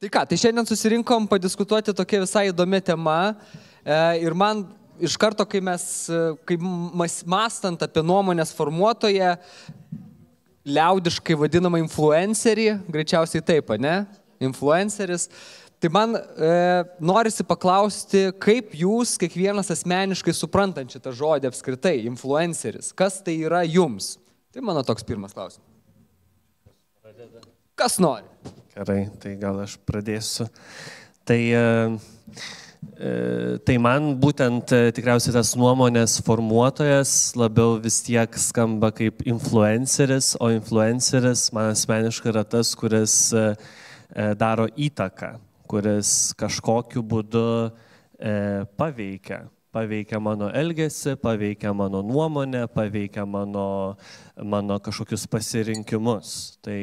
Tai ką, tai šiandien susirinkom padiskutuoti tokia visai įdomi tema ir man iš karto, kai mąstant apie nuomonės formuotoją, liaudiškai vadinamą influencerį, greičiausiai taip, ne? Influenceris. Tai man norisi paklausti, kaip jūs kiekvienas asmeniškai suprantant šitą žodį apskritai, influenceris, kas tai yra jums? Tai mano toks pirmas klausimas. Kas nori? Gerai, tai gal aš pradėsiu. Tai man būtent tikriausiai tas nuomonės formuotojas labiau vis tiek skamba kaip influenceris, o influenceris man asmeniškai yra tas, kuris daro įtaką, kuris kažkokiu būdu paveikia mano elgesį, paveikia mano nuomonę, paveikia mano kažkokius pasirinkimus. Tai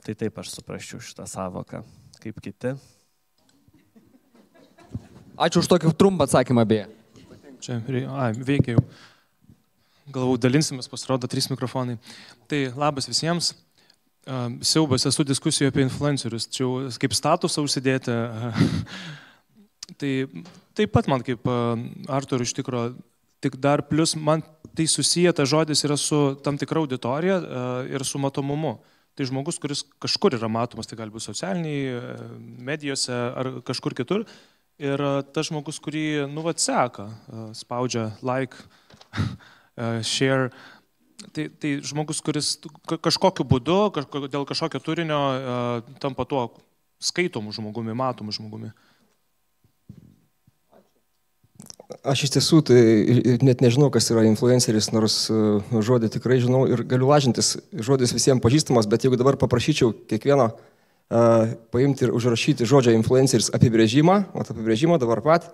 taip aš suprasčiau šitą savoką, kaip kiti. Ačiū už tokį trumpą atsakymą, beje. Čia, veikia jau. Galvau, dalinsimės, pasirodo 3 mikrofonai. Tai labas visiems. Siaubas, esu diskusijoje apie influencerius. Čia kaip statusą užsidėti. Tai taip pat man kaip Artūrui iš tikro, tik dar plus man tai susiję, ta žodis yra su tam tikra auditorija ir su matomumu. Tai žmogus, kuris kažkur yra matomas, tai gali būti socialiniai, medijose ar kažkur kitur. Ir tas žmogus, kurį seka, spaudžia like, share. Tai žmogus, kuris kažkokiu būdu, dėl kažkokio turinio tampa tuo skaitomu žmogumi, matomu žmogumi. Aš iš tiesų tai net nežinau, kas yra influenceris, nors žodį tikrai žinau ir galiu lažintis. Žodis visiems pažįstamas, bet jeigu dabar paprašyčiau kiekvieno paimti ir užrašyti žodžią influenceris apibrėžimą, o apibrėžimą dabar pat,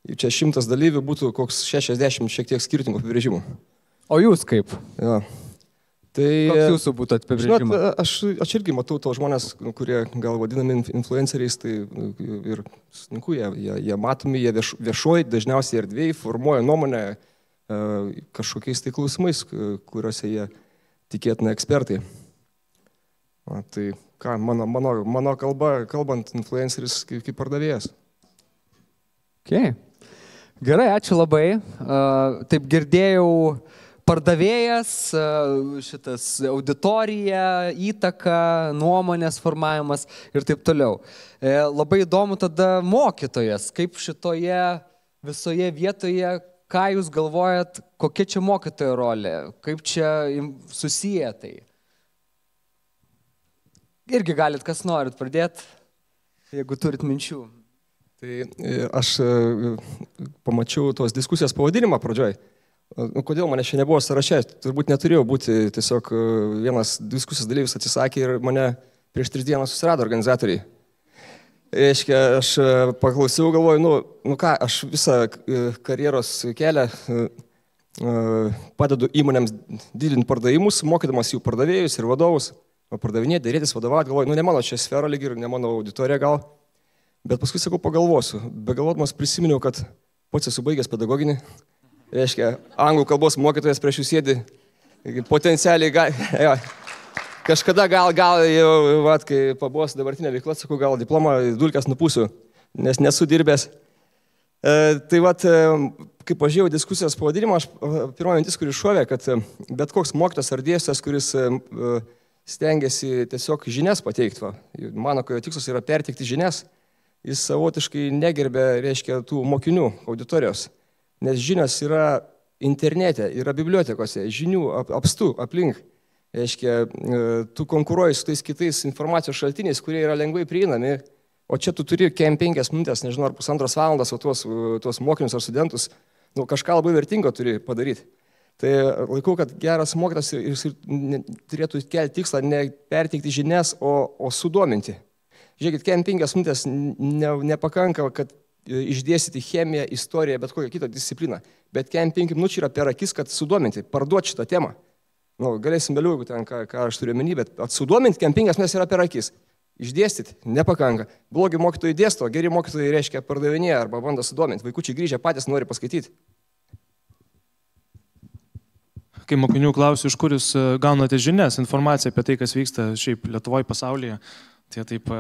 čia 100 dalyvių būtų koks 60 šiek tiek skirtingų apibrėžimų. O jūs kaip? Ja. Tai, koks jūsų būtų apibrėžimas? Žinot, aš irgi matau to žmonės, kurie gal vadinami influenceriais, tai ir sunku, jie matomi, jie viešoji, dažniausiai erdvėje formuoja nuomonę kažkokiais tai klausimais, kuriuose jie tikėtina ekspertai. Tai ką, mano kalbant, influenceris kaip pardavėjas. Okay. Gerai, ačiū labai. Taip girdėjau, pardavėjas, šitas auditorija, įtaka, nuomonės formavimas ir taip toliau. Labai įdomu tada mokytojas, kaip šitoje visoje vietoje, ką jūs galvojat, kokia čia mokytojo rolė, kaip čia susiję tai. Irgi galit, kas norit pradėti, jeigu turit minčių. Tai aš pamačiau tos diskusijos pavadinimą pradžioj. Kodėl mane čia nebuvo sąraše? Turbūt neturėjau būti, tiesiog vienas diskusijos dalyvis atsisakė ir mane prieš 3 dienas susirado organizatoriai. Reiškia, aš paklausiau, galvoju, ką, aš visą karjeros kelią padedu įmonėms didinti pardavimus, mokydamas jų pardavėjus ir vadovus, pardavinėti, dėrėtis, vadovauti, galvoju, ne mano čia sfera lyg ir ne mano auditorija gal, bet paskui sakau, pagalvosiu. Begalvodamas prisiminiau, kad pats esu baigęs pedagoginį. Reiškia, anglų kalbos mokytojas prieš jūs sėdi, potencialiai, kažkada gal jau, kai pabos dabartinė veikla, sakau, gal diplomą dulkes nupūsiu, nes nesu dirbęs. Tai kai pažiūrėjau diskusijos pavadinimą, pirma mintis, kuris šovė, kad bet koks mokytojas ar dėstytojas, kuris stengiasi tiesiog žinias pateikti, mano, kad jo tikslas yra perteikti žinias, jis savotiškai negerbė, reiškia, tų mokinių auditorijos. Nes žinios yra internete, yra bibliotekose, žinių apstu, aplink. Reiškia, tu konkuruoji su tais kitais informacijos šaltiniais, kurie yra lengvai prieinami, o čia tu turi kem 5 minutės, nežinau, ar 1,5 valandos, o tuos mokinius ar studentus, kažką labai vertingo turi padaryti. Tai laikau, kad geras mokytas turėtų kelti tikslą ne perteikti žinias, o sudominti. Žiūrėkit, kem 5 minutės nepakanka, kad išdėstyti chemiją, istoriją, bet kokią kitą discipliną. Bet kem 5 minučių yra per akis, kad sudominti, parduoti šitą temą. Galėsim vėliau, jeigu ten ką aš turiu omeny, bet sudominti kem 5 minutės yra per akis. Išdėstyti nepakanka. Blogi mokytojai dėsto, geri mokytojai reiškia pardavinėje arba bando sudominti. Vaikučiai grįžę patys nori paskaityti. Kai mokinių klausiu, iš kur jūs gaunate žinias, informaciją apie tai, kas vyksta šiaip Lietuvoje, pasaulyje, Tai taip,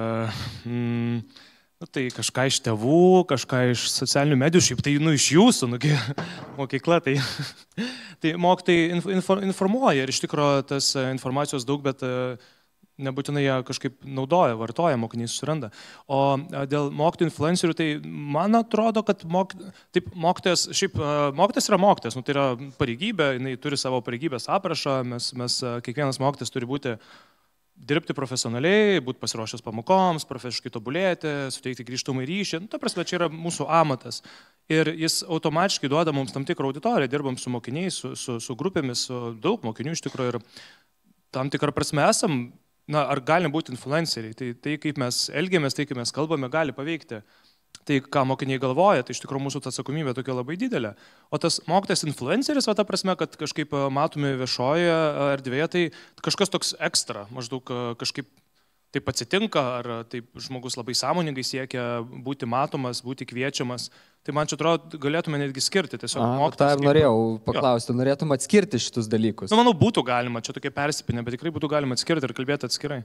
tai kažką iš tėvų, kažką iš socialinių medijų, šiaip tai iš jūsų, mokykla, tai, tai mokytojai informuoja ir iš tikrųjų tas informacijos daug, bet nebūtinai ją kažkaip naudoja, vartoja, mokiniai susiranda. O dėl mokytojų influencerių, tai man atrodo, kad mokytojas yra mokytojas, tai yra pareigybė, jinai turi savo pareigybės aprašą, mes kiekvienas mokytojas turi dirbti profesionaliai, būti pasiruošęs pamokoms, profesiškai tobulėti, suteikti grįžtamą ryšį. Ta prasme, čia yra mūsų amatas. Ir jis automatiškai duoda mums tam tikrą auditoriją, dirbam su mokiniais, su grupėmis, su daug mokinių iš tikrųjų ir tam tikrą prasme esam. Ar galim būti influenceriai, tai kaip mes elgiamės, tai kaip mes kalbame, gali paveikti. Tai ką mokiniai galvoja, tai iš tikrųjų mūsų atsakomybė tokia labai didelė. O tas mokytojas influenceris, ta prasme, kad kažkaip matomi viešoje erdvėje, tai kažkas toks ekstra, maždaug kažkaip taip atsitinka, ar taip žmogus labai sąmoningai siekia būti matomas, būti kviečiamas. Tai man čia atrodo, galėtume netgi skirti tiesiog mokytojas. Tai norėjau paklausti, norėtum atskirti šitus dalykus? Manau, būtų galima, čia tokie persipinę, bet tikrai būtų galima atskirti ir kalbėti atskirai.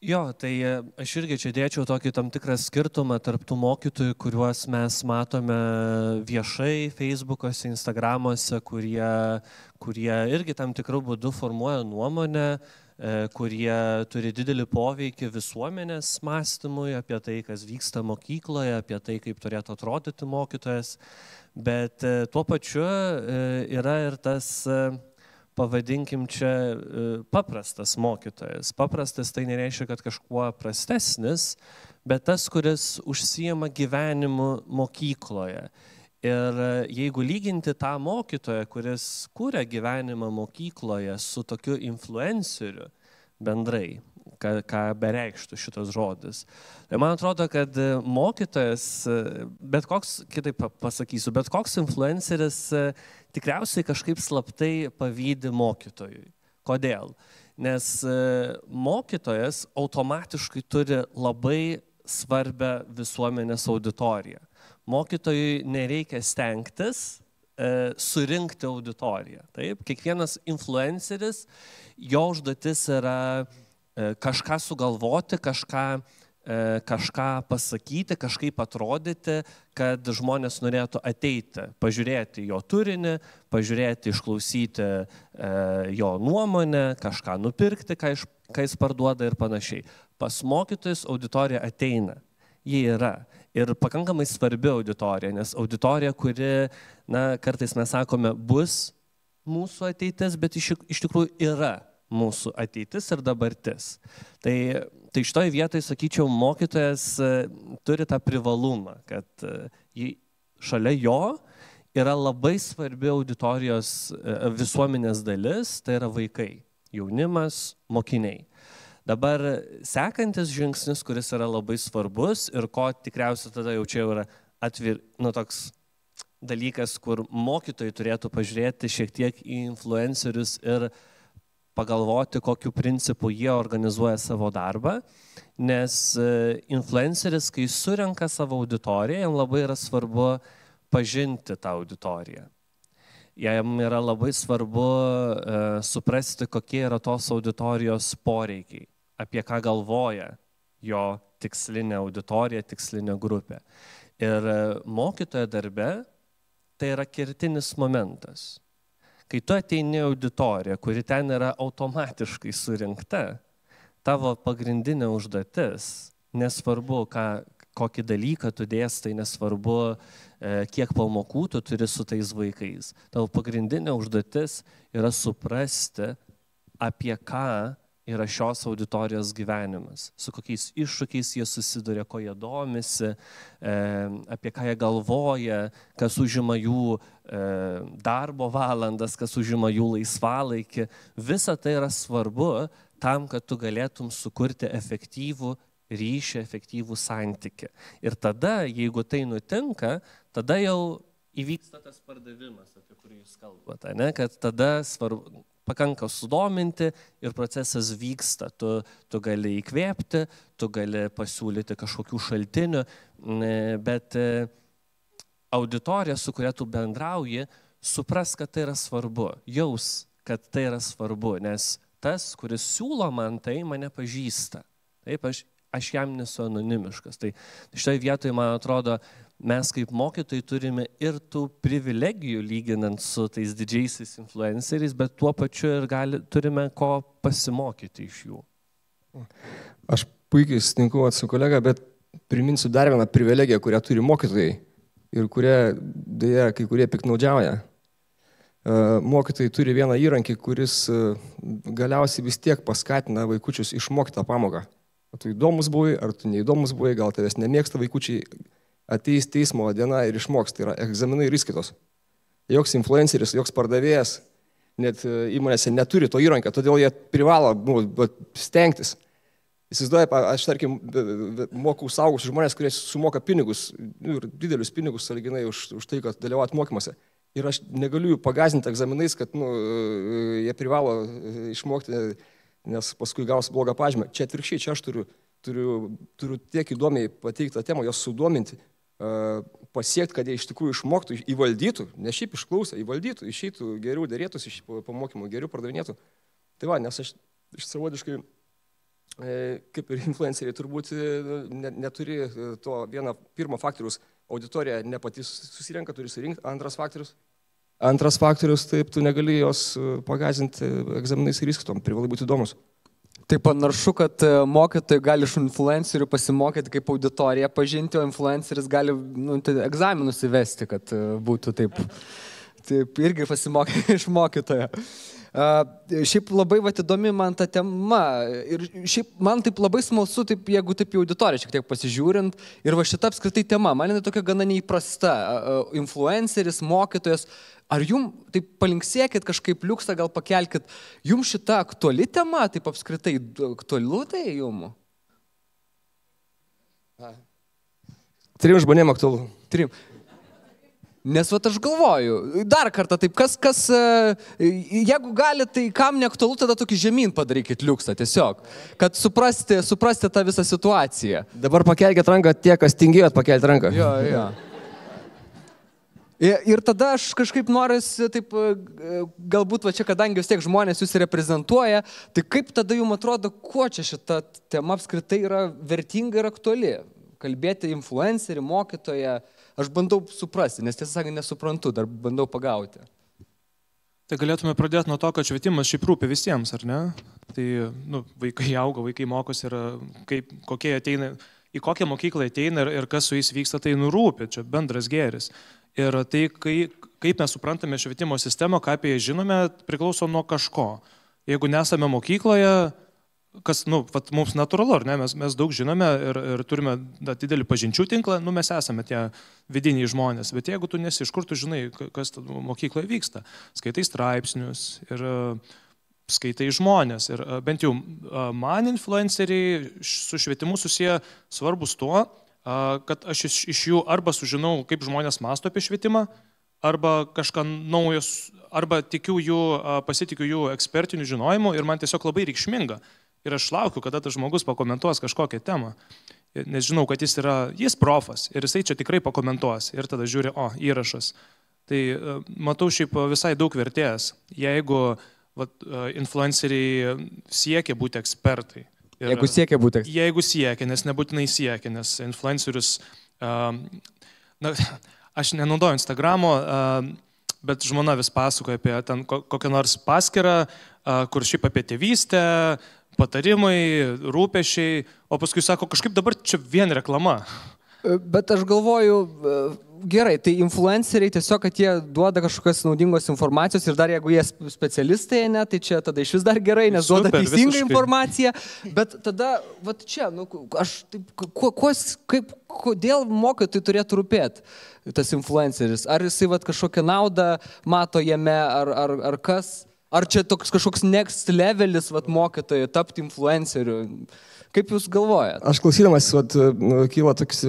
Jo, tai aš irgi čia dėčiau tokį tam tikrą skirtumą tarp tų mokytojų, kuriuos mes matome viešai, Facebook'ose, Instagram'ose, kurie irgi tam tikrų būdų formuoja nuomonę, kurie turi didelį poveikį visuomenės mąstymui apie tai, kas vyksta mokykloje, apie tai, kaip turėtų atrodyti mokytojas. Bet tuo pačiu yra ir tas, pavadinkim čia, paprastas mokytojas. Paprastas tai nereiškia, kad kažkuo prastesnis, bet tas, kuris užsijama gyvenimu mokykloje. Ir jeigu lyginti tą mokytoją, kuris kūrė gyvenimą mokykloje su tokiu influenceriu bendrai, ką bereikštų šitas žodis, tai man atrodo, kad mokytojas, bet koks, kitaip pasakysiu, bet koks influenceris tikriausiai kažkaip slaptai pavydi mokytojui. Kodėl? Nes mokytojas automatiškai turi labai svarbę visuomenės auditoriją. Mokytojui nereikia stengtis surinkti auditoriją. Taip? Kiekvienas influenceris, jo užduotis yra kažką sugalvoti, kažką pasakyti, kažkaip atrodyti, kad žmonės norėtų ateiti, pažiūrėti jo turinį, pažiūrėti, išklausyti jo nuomonę, kažką nupirkti, ką jis parduoda ir panašiai. Pas mokytojus auditorija ateina. Jie yra. Ir pakankamai svarbi auditorija, nes auditorija, kuri, kartais mes sakome, bus mūsų ateitis, bet iš tikrųjų yra mūsų ateitis ir dabartis. Tai šitoj vietoj, sakyčiau, mokytojas turi tą privalumą, kad šalia jo yra labai svarbi auditorijos visuomenės dalis, tai yra vaikai, jaunimas, mokiniai. Dabar sekantis žingsnis, kuris yra labai svarbus ir ko tikriausiai tada jau čia yra toks dalykas, kur mokytojai turėtų pažiūrėti šiek tiek į influencerius ir pagalvoti, kokiu principu jie organizuoja savo darbą, nes influenceris, kai surenka savo auditoriją, jam labai yra svarbu pažinti tą auditoriją. Jam yra labai svarbu suprasti, kokie yra tos auditorijos poreikiai, apie ką galvoja jo tikslinė auditorija, tikslinė grupė. Ir mokytojo darbe tai yra kertinis momentas. Kai tu ateini auditoriją, kuri ten yra automatiškai surinkta, tavo pagrindinė užduotis, nesvarbu, kokį dalyką tu dėstai, nesvarbu, kiek pamokų tu turi su tais vaikais. Tavo pagrindinė užduotis yra suprasti, apie ką yra šios auditorijos gyvenimas, su kokiais iššūkiais jie susiduria, ko jie domisi, apie ką jie galvoja, kas užima jų darbo valandas, kas užima jų laisvalaikį. Visa tai yra svarbu tam, kad tu galėtum sukurti efektyvų ryšį, efektyvų santykį. Ir tada, jeigu tai nutinka, tada jau įvyksta tas pardavimas, apie kurį jūs kalbate, ne? Kad tada svarbu, pakanka sudominti ir procesas vyksta. Tu gali įkvėpti, tu gali pasiūlyti kažkokių šaltinių, bet auditorija, su kuria tu bendrauji, supras, kad tai yra svarbu, jaus, kad tai yra svarbu, nes tas, kuris siūlo man tai, mane pažįsta. Taip, aš jam nesu anonimiškas. Tai šitoje vietoje, man atrodo, mes kaip mokytojai turime ir tų privilegijų lyginant su tais didžiaisiais influenceriais, bet tuo pačiu ir turime ko pasimokyti iš jų. Aš puikiai sutinku su kolega, bet priminsiu dar vieną privilegiją, kurią turi mokytojai ir kurią dėja kai kurie piknaudžiauja. Mokytojai turi vieną įrankį, kuris galiausiai vis tiek paskatina vaikučius išmokti tą pamoką. Ar tu įdomus buvai, ar tu neįdomus buvai, gal tavęs nemėgsta vaikučiai, ateis teismo diena ir išmoks, tai yra egzaminai ir įskaitos. Joks influenceris, joks pardavėjas, net įmonėse neturi to įrankio, todėl jie privalo stengtis. Įsivaizduoja, aš tarkim mokau suaugusius žmonės, kurie sumoka pinigus, didelius pinigus sąlyginai už tai, kad dalyvauja mokymuose. Ir aš negaliu jų pagazinti egzaminais, kad jie privalo išmokti, nes paskui gaus blogą pažymę. Čia atvirkščiai, čia aš turiu tiek įdomiai pateiktą temą, jos sudominti, pasiekti, kad jie iš tikrųjų išmoktų, įvaldytų, ne šiaip išklausę, įvaldytų, išeitų geriau, dėrėtųsi iš pamokymų, geriau pardavinėtų. Tai va, nes aš savotiškai, kaip ir influenceriai, turbūt neturi to pirmo faktorius, auditorija ne patys susirenka, turi surinkti. Antras faktorius, taip, tu negali jos pagazinti egzaminais ir įskaitom, privalai būti įdomus. Tai panašu, kad mokytojai gali iš influencerių pasimokyti kaip auditoriją pažinti, o influenceris gali egzaminus įvesti, kad būtų taip irgi pasimokyti iš mokytojo. Šiaip labai įdomi man ta tema ir šiaip man taip labai smalsu, jeigu taip į auditoriją šiek tiek pasižiūrint, ir va šita apskritai tema, man jinai tokia gana neįprasta, influenceris, mokytojas, ar jums taip palinksėkit kažkaip liuksą, gal pakelkit, jums šita aktuali tema, taip apskritai aktualu tai jums? Trim žmonėm aktualu. Trim. Nes vat aš galvoju, dar kartą taip, jeigu gali, tai kam neaktualu, tada tokį žemyn padarykit liuksą tiesiog, kad suprasti tą visą situaciją. Dabar pakelkit ranką tie, kas tingėjot pakelti ranką. Jo. Ir tada aš kažkaip norisi, taip, galbūt va čia, kadangi vis tiek žmonės jūs reprezentuoja, tai kaip tada jums atrodo, kuo čia šita tema apskritai yra vertinga ir aktuali? Kalbėti influencerį, mokytoją, aš bandau suprasti, nes tiesą sakant nesuprantu, dar bandau pagauti. Tai galėtume pradėti nuo to, kad švietimas šiaip rūpi visiems, ar ne? Tai vaikai auga, vaikai mokosi ir kokie ateina, į kokią mokyklą ateina ir kas su jais vyksta, tai rūpi, čia bendras gėris. Ir tai, kaip mes suprantame švietimo sistemą, ką apie ją žinome, priklauso nuo kažko. Jeigu nesame mokykloje, kas, mums natūralu, ar ne, mes daug žinome ir turime didelį pažinčių tinklą, mes esame tie vidiniai žmonės, bet jeigu tu nesi, iš kur tu žinai, kas mokykloje vyksta, skaitai straipsnius ir skaitai žmonės ir bent jau man influenceriai su švietimu susiję svarbus tuo, kad aš iš jų arba sužinau, kaip žmonės mąsto apie švietimą, arba kažką naujos, arba pasitikiu jų ekspertinių žinojimų ir man tiesiog labai reikšminga. Ir aš laukiu, kada tas žmogus pakomentuos kažkokią temą, nes žinau, kad jis profas ir jisai čia tikrai pakomentuos ir tada žiūri, įrašas. Tai matau šiaip visai daug vertės, jeigu influenceriai siekia būti ekspertai. Jeigu siekia būti ekspertai. Jeigu siekia, nes nebūtinai siekia, nes influencerius, aš nenaudoju Instagramo, bet žmona vis pasakoja apie ten kokią nors paskyrą, kur šiaip apie tėvystę, patarimai, rūpešiai, o paskui sako, kažkaip dabar čia vien reklama. Bet aš galvoju, gerai, tai influenceriai tiesiog, kad jie duoda kažkokios naudingos informacijos ir dar jeigu jie specialistai, ne, tai čia tada iš vis dar gerai, nes duoda teisingą informaciją, bet tada, čia, aš taip, kodėl mokytojai turėtų rūpėti tas influenceris? Ar jisai kažkokią naudą mato jame, ar kas? Ar čia toks kažkoks next levelis mokytojai tapti influenceriu? Kaip jūs galvojat? Aš klausydamas, kyla toks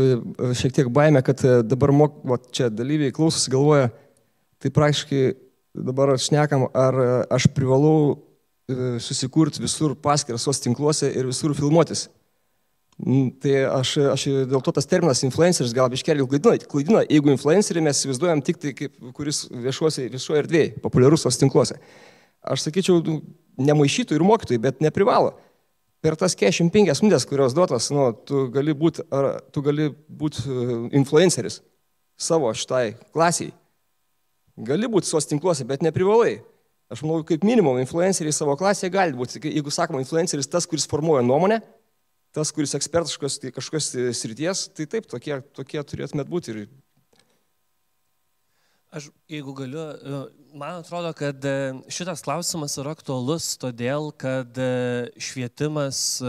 šiek tiek baimė, kad dabar čia dalyviai klausosi, galvoja, tai praktiškai dabar šnekam, ar aš privalau susikurti visur paskyras sos tinkluose ir visur filmuotis. Tai aš dėl to tas terminas influenceris gal biškelį klaidina, jeigu influencerį mes įsivaizduojam tik tai, kaip kuris viešoje erdvėje, populiarus sos tinkluose. Aš sakyčiau, nemaišytų ir mokytojai, bet neprivalo. Per tas 45 minutės, kurios duotas, tu gali būti influenceris savo šitai klasiai. Gali būti sos tinkluose, bet neprivalai. Aš manau, kaip minimum, influenceriai savo klasėje gali būti. Jeigu sakoma, influenceris tas, kuris formuoja nuomonę, tas, kuris ekspertas kažkokios srities, tai taip, tokie turėtumėt būti. Aš, jeigu galiu, man atrodo, kad šitas klausimas yra aktualus todėl, kad švietimas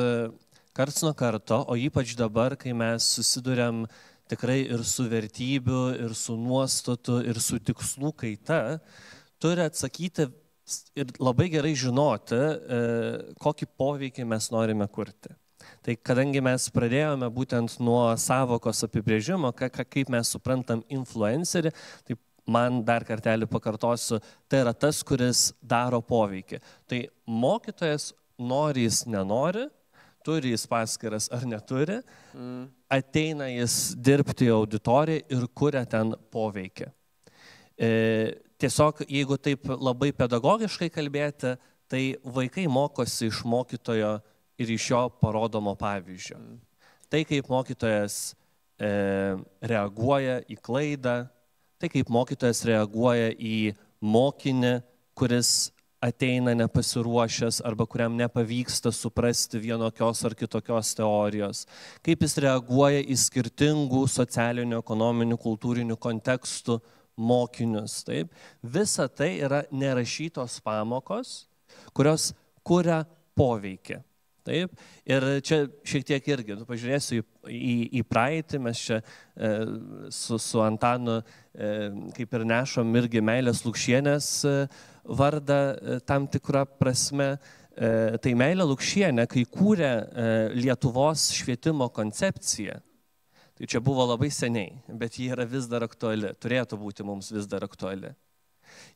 karts nuo karto, o ypač dabar, kai mes susiduriam tikrai ir su vertybių, ir su nuostatų, ir su tikslų kaita, turi atsakyti ir labai gerai žinoti, kokį poveikį mes norime kurti. Tai kadangi mes pradėjome būtent nuo savokos apibrėžimo, kaip mes suprantam influencerį, tai man dar kartelį pakartosiu, tai yra tas, kuris daro poveikį. Tai mokytojas nori jis nenori, turi jis paskiras ar neturi, ateina jis dirbti į auditoriją ir kuria ten poveikį. Tiesiog, jeigu taip labai pedagogiškai kalbėti, tai vaikai mokosi iš mokytojo ir iš jo parodomo pavyzdžio. Tai kaip mokytojas reaguoja į klaidą, tai kaip mokytojas reaguoja į mokinį, kuris ateina nepasiruošęs arba kuriam nepavyksta suprasti vienokios ar kitokios teorijos, kaip jis reaguoja į skirtingų socialinių, ekonominių, kultūrinių kontekstų mokinius. Taip? Visa tai yra nerašytos pamokos, kurios kuria poveikį. Taip? Ir čia šiek tiek irgi, pažiūrėsiu į praeitį, mes čia su Antanu kaip ir nešom irgi Meilės Lukšienės vardą tam tikrą prasme. Tai Meilė Lukšienė, kai kūrė Lietuvos švietimo koncepciją, tai čia buvo labai seniai, bet ji yra vis dar aktuali, turėtų būti mums vis dar aktuali.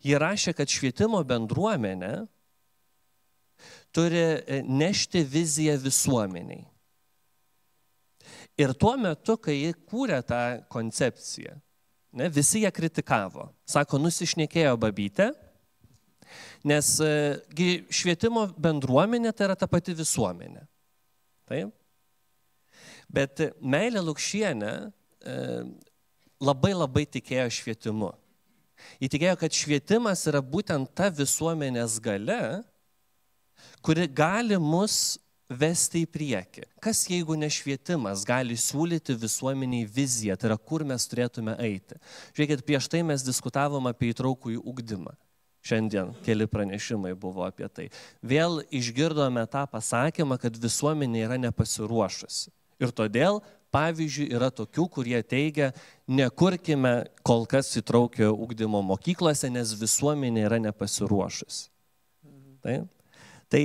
Ji rašė, kad švietimo bendruomenė turi nešti viziją visuomeniai. Ir tuo metu, kai jie kūrė tą koncepciją, visi ją kritikavo. Sako, nusišnekėjo babytė, nes švietimo bendruomenė tai yra ta pati visuomenė. Taip? Bet Meilė Lukšienė labai tikėjo švietimu. Ji tikėjo, kad švietimas yra būtent ta visuomenės galia, kuri gali mus vesti į priekį. Kas jeigu ne švietimas gali siūlyti visuomeniai viziją, tai yra kur mes turėtume eiti. Žiūrėkit, prieš tai mes diskutavom apie įtraukųjį ugdymą. Šiandien keli pranešimai buvo apie tai. Vėl išgirdome tą pasakymą, kad visuomenė yra nepasiruošusi. Ir todėl, pavyzdžiui, yra tokių, kurie teigia, nekurkime kol kas įtraukiojo ugdymo mokyklose, nes visuomenė yra nepasiruošusi. Taip? Tai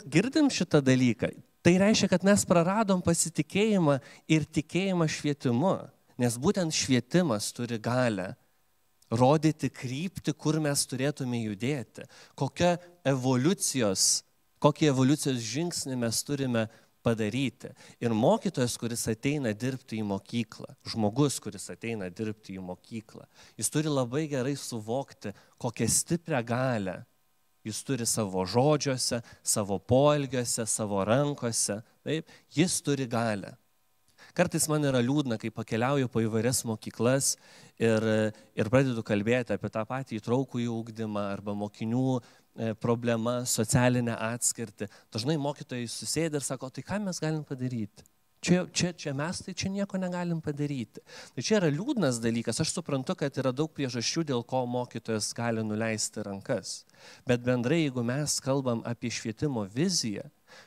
girdim šitą dalyką. Tai reiškia, kad mes praradom pasitikėjimą ir tikėjimą švietimu, nes būtent švietimas turi galią rodyti kryptį, kur mes turėtume judėti, kokį evoliucijos žingsnį mes turime padaryti. Ir mokytojas, kuris ateina dirbti į mokyklą, žmogus, kuris ateina dirbti į mokyklą, jis turi labai gerai suvokti, kokią stiprią galią jis turi savo žodžiuose, savo poelgiuose, savo rankose. Taip? Jis turi galią. Kartais man yra liūdna, kai pakeliauju po įvairias mokyklas ir pradedu kalbėti apie tą patį įtraukųjį ugdymą arba mokinių problemą, socialinę atskirtį. Dažnai mokytojai susėda ir sako, tai ką mes galim padaryti? Čia mes tai čia nieko negalim padaryti. Tai čia yra liūdnas dalykas. Aš suprantu, kad yra daug priežasčių, dėl ko mokytojas gali nuleisti rankas. Bet bendrai, jeigu mes kalbam apie švietimo viziją,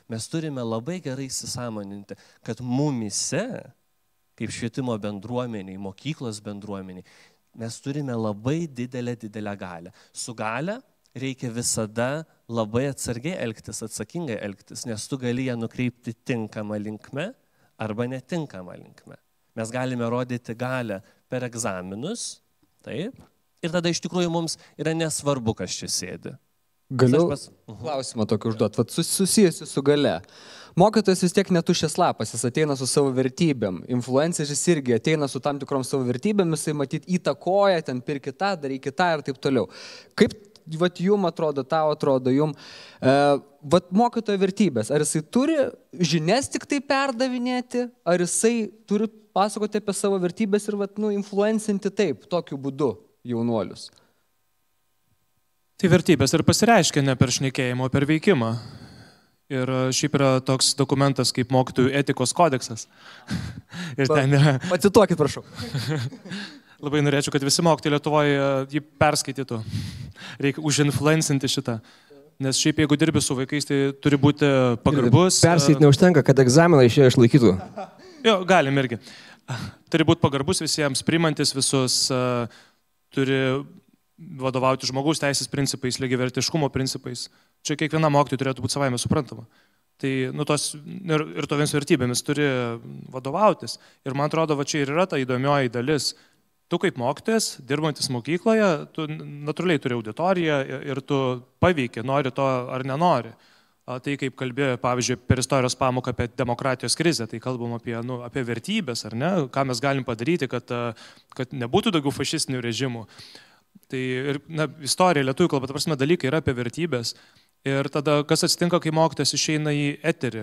mes turime labai gerai įsisąmoninti, kad mumise, kaip švietimo bendruomeniai, mokyklos bendruomeniai, mes turime labai didelę galią. Su galia reikia visada labai atsargiai elgtis, atsakingai elgtis, nes tu gali ją nukreipti tinkamą linkme arba netinkamą linkme. Mes galime rodyti galią per egzaminus, taip, ir tada iš tikrųjų mums yra nesvarbu, kas čia sėdi. Galiu klausimą tokį užduoti, vat susijusi su gale. Mokytojas vis tiek netuščias lapas, jis ateina su savo vertybėm, influenceris irgi ateina su tam tikrom savo vertybėmis, jisai matyt įtakoja, ten pirki tą, daryki tą ir taip toliau. Kaip vat jum atrodo, tau atrodo, jum, vat mokytojo vertybės, ar jisai turi žinias tik tai perdavinėti, ar jisai turi pasakoti apie savo vertybės ir vat, influencinti taip, tokiu būdu jaunuolius? Tai vertybės ir pasireiškia ne per šnekėjimą, o per veikimą. Ir šiaip yra toks dokumentas kaip mokytojų etikos kodeksas. Ir ten yra... Pacituokit, prašau. Labai norėčiau, kad visi mokytojai Lietuvoje jį perskaitytų. Reikia užinfluencinti šitą. Nes šiaip jeigu dirbi su vaikais, tai turi būti pagarbus. Perskaityti neužtenka, kad egzaminą iš jo išlaikytų. Jo, galim irgi. Turi būti pagarbus visiems, priimantis visus, turi vadovauti žmogaus teisės principais, lygiavertiškumo principais. Čia kiekviena mokytoja turėtų būti savaime suprantama. Tai ir to viens vertybėmis turi vadovautis. Ir man atrodo, va čia ir yra ta įdomioji dalis. Tu kaip mokytojas, dirbantis mokykloje, tu natūraliai turi auditoriją ir tu paveiki, nori to ar nenori. Tai kaip kalbėjo, pavyzdžiui, per istorijos pamoką apie demokratijos krizę, tai kalbam apie vertybės, ar ne, ką mes galim padaryti, kad nebūtų daugiau fašistinių režimų. Tai ir istorija, lietuvių kalba, ta prasme, dalykai yra apie vertybės. Ir tada, kas atsitinka, kai mokytojas išeina į eterį,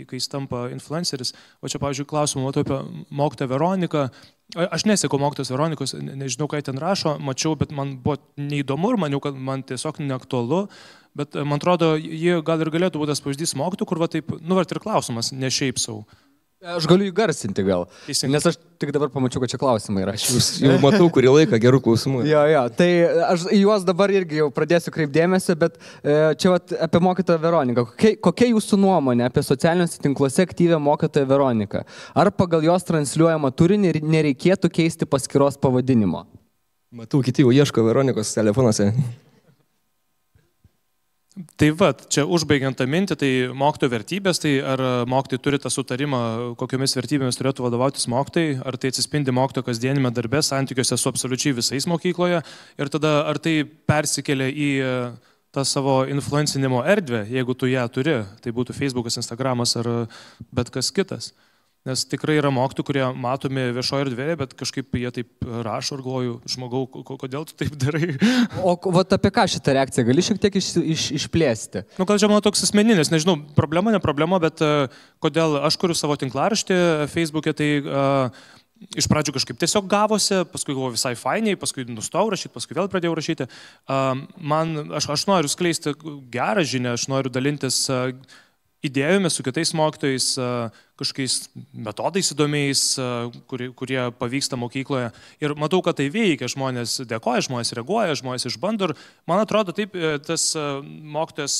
kai jis tampa influenceris. O čia, pavyzdžiui, klausimą matau apie mokytoją Veroniką. Aš nesekau mokytojos Veronikos, nežinau, ką ten rašo, mačiau, bet man buvo neįdomu ir maniau, kad man tiesiog neaktualu. Bet man atrodo, jie gal ir galėtų būti tas pavyzdys mokytojų, kur va taip, ir klausimas, ne šiaip savo. Aš galiu įgarsinti gal, nes aš tik dabar pamačiau, kad čia klausimai yra. Aš jau matau kurį laiką gerų klausimų. Jo, tai aš juos dabar irgi jau pradėsiu kreipdėmėsi, bet čia apie mokytoją Veroniką. Kokia jūsų nuomonė apie socialiniuose tinkluose aktyvę mokytoją Veroniką? Ar pagal jos transliuojamą turinį nereikėtų keisti paskyros pavadinimo? Matau, kiti jau ieško Veronikos telefonuose. Tai va, čia užbaigiant tą mintį, tai mokytojų vertybės, tai ar mokytojai turi tą sutarimą, kokiomis vertybėmis turėtų vadovautis mokytojai, ar tai atsispindi mokytojo kasdienime darbe, santykiuose su absoliučiai visais mokykloje, ir tada ar tai persikelia į tą savo influencinimo erdvę, jeigu tu ją turi, tai būtų Facebookas, Instagramas ar bet kas kitas. Nes tikrai yra mokytojų, kurie matomi viešoje erdvėje, bet kažkaip jie taip rašo ir galvoju, žmogau, kodėl tu taip darai? O vat apie ką šitą reakciją gali šiek tiek išplėsti? Gal čia mano toks asmeninis, nežinau, problema, ne problema, bet kodėl aš kuriu savo tinklaraštį Facebook'e, tai iš pradžių kažkaip tiesiog gavosi, paskui galvoju visai fainiai, paskui nustojau rašyti, paskui vėl pradėjau rašyti. Aš noriu skleisti gerą žinią, aš noriu dalintis idėjomis su kitais mokytojais, kažkokiais metodais įdomiais, kurie pavyksta mokykloje. Ir matau, kad tai veikia, žmonės dėkoja, žmonės reaguoja, žmonės išbando. Ir man atrodo, taip, tas mokytojas,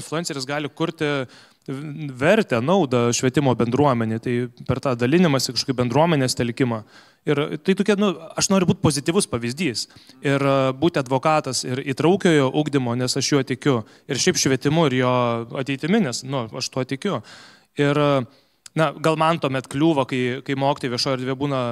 influenceris gali kurti vertę, naudą švietimo bendruomenė, tai per tą dalinimąsi kažkokį bendruomenės telkimą. Ir tai tokia, aš noriu būti pozityvus pavyzdys ir būti advokatas ir įtraukiojo ugdymo, nes aš juo tikiu. Ir šiaip švietimu ir jo ateitimi, nes aš tuo tikiu. Ir gal man tuomet kliūva, kai mokytojai viešoje erdvėje būna,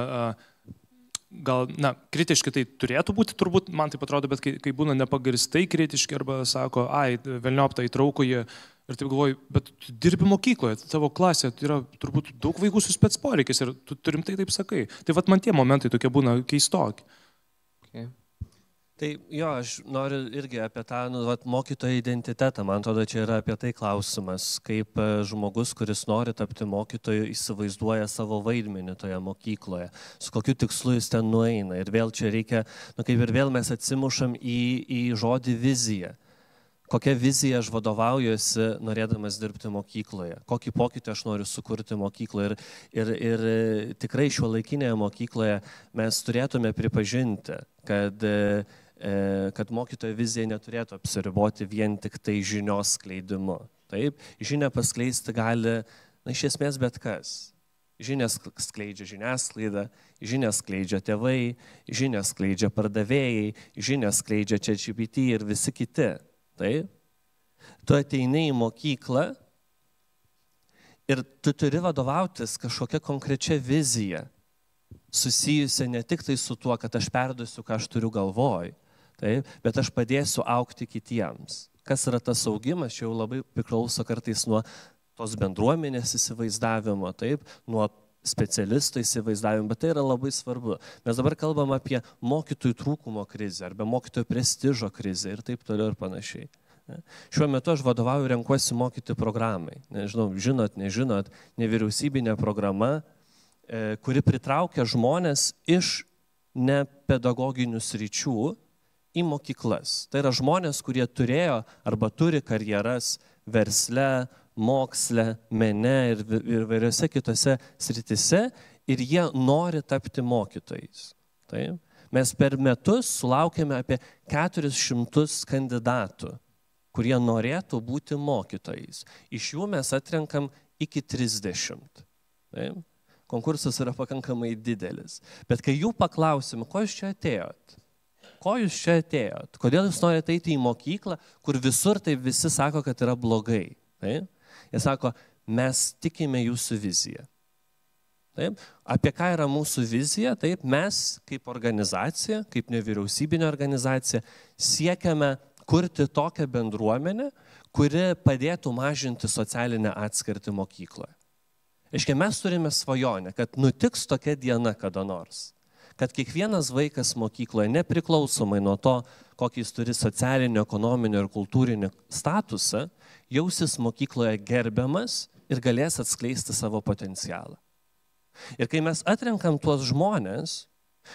gal, kritiški tai turėtų būti, turbūt, man taip atrodo, bet kai būna nepagristai kritiški arba sako, velniopta įtrauko jį. Ir taip galvoju, bet tu dirbi mokykloje, tavo klasė, tai yra turbūt daug vaikų su spec poreikis ir tu rimtai taip sakai. Tai vat man tie momentai tokie būna keistoki. Okay. Tai jo, aš noriu irgi apie tą mokytojo identitetą, man atrodo, čia yra apie tai klausimas, kaip žmogus, kuris nori tapti mokytoju, įsivaizduoja savo vaidmenį toje mokykloje, su kokiu tikslu jis ten nueina. Ir vėl čia reikia, kaip ir vėl mes atsimušam į žodį vizija. Kokią viziją aš vadovaujuosi norėdamas dirbti mokykloje, kokį pokytį aš noriu sukurti mokykloje. Ir tikrai šiuolaikinėje mokykloje mes turėtume pripažinti, kad mokytojo vizija neturėtų apsiriboti vien tik tai žinios skleidimu. Taip, žinią paskleisti gali, iš esmės bet kas. Žinias skleidžia žiniasklaida, žinias skleidžia tėvai, žinias skleidžia pardavėjai, žinias skleidžia ChatGPT ir visi kiti. Taip, tu ateini į mokyklą ir tu turi vadovautis kažkokia konkrečia vizija, susijusia ne tik tai su tuo, kad aš perduosiu, ką aš turiu galvoj, taip, bet aš padėsiu augti kitiems. Kas yra tas augimas, čia jau labai priklauso kartais nuo tos bendruomenės įsivaizdavimo, taip, nuo specialisto įsivaizdavimu, bet tai yra labai svarbu. Mes dabar kalbam apie mokytojų trūkumo krizę arba mokytojų prestižo krizę ir taip toliau ir panašiai. Šiuo metu aš vadovauju renkuosi mokyti programai. Nežinau, žinot, nežinot, nevyriausybinė programa, kuri pritraukia žmonės iš nepedagoginių sričių į mokyklas. Tai yra žmonės, kurie turėjo arba turi karjeras versle, moksle, mene ir vairiose kitose sritise ir jie nori tapti mokytojais. Taip? Mes per metus sulaukėme apie 400 kandidatų, kurie norėtų būti mokytojais. Iš jų mes atrenkam iki 30. Taip? Konkursas yra pakankamai didelis. Bet kai jų paklausim, ko jūs čia atėjot? Ko jūs čia atėjot? Kodėl jūs norite eiti į mokyklą, kur visur tai visi sako, kad yra blogai? Taip? Jie sako, mes tikime jūsų viziją. Taip? Apie ką yra mūsų vizija? Taip, mes kaip organizacija, kaip nevyriausybinė organizacija, siekiame kurti tokią bendruomenę, kuri padėtų mažinti socialinę atskirtį mokykloje. Aiškiai, mes turime svajonę, kad nutiks tokia diena kada nors. Kad kiekvienas vaikas mokykloje, nepriklausomai nuo to, kokį jis turi socialinio, ekonominio ir kultūrinio statusą, jausis mokykloje gerbiamas ir galės atskleisti savo potencialą. Ir kai mes atrenkam tuos žmonės,